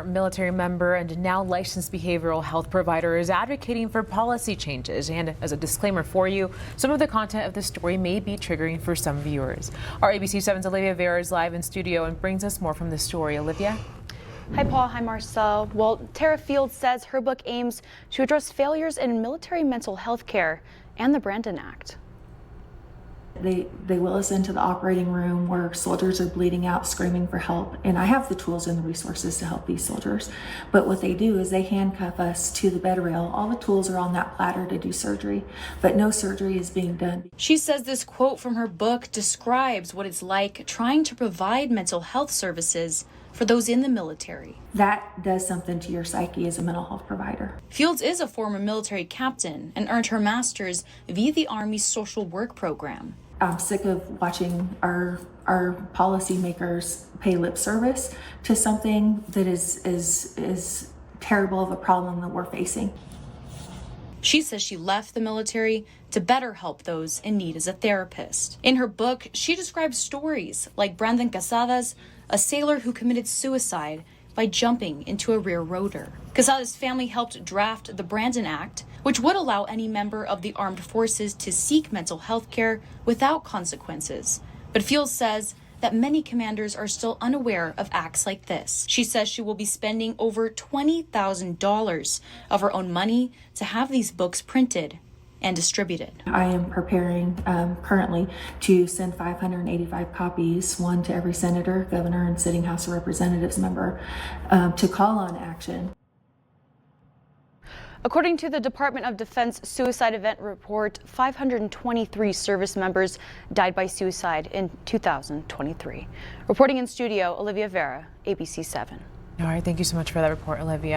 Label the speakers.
Speaker 1: Military member and now licensed behavioral health provider is advocating for policy changes. And as a disclaimer for you, some of the content of this story may be triggering for some viewers. Our ABC 7's Olivia Vera is live in studio and brings us more from the story. Olivia?
Speaker 2: Hi, Paul. Hi, Marcel. Well, Tara Fields says her book aims to address failures in military mental health care and the Brandon Act.
Speaker 3: They will us into the operating room where soldiers are bleeding out, screaming for help. And I have the tools and the resources to help these soldiers. But what they do is they handcuff us to the bed rail. All the tools are on that platter to do surgery, but no surgery is being done.
Speaker 4: She says this quote from her book describes what it's like trying to provide mental health services for those in the military.
Speaker 3: That does something to your psyche as a mental health provider.
Speaker 4: Fields is a former military captain and earned her master's via the Army's social work program.
Speaker 3: I'm sick of watching our policymakers pay lip service to something that is terrible of a problem that we're facing.
Speaker 4: She says she left the military to better help those in need as a therapist. In her book, she describes stories like Brandon Casadas, a sailor who committed suicide by jumping into a rear rotor. Casadas' family helped draft the Brandon Act, which would allow any member of the armed forces to seek mental health care without consequences. But Fields says that many commanders are still unaware of acts like this. She says she will be spending over $20,000 of her own money to have these books printed and distributed.
Speaker 3: I am preparing currently to send 585 copies, one to every senator, governor, and sitting House of Representatives member, to call on action.
Speaker 2: According to the Department of Defense Suicide Event Report, 523 service members died by suicide in 2023. Reporting in studio, Olivia Vera, ABC 7.
Speaker 1: All right, thank you so much for that report, Olivia.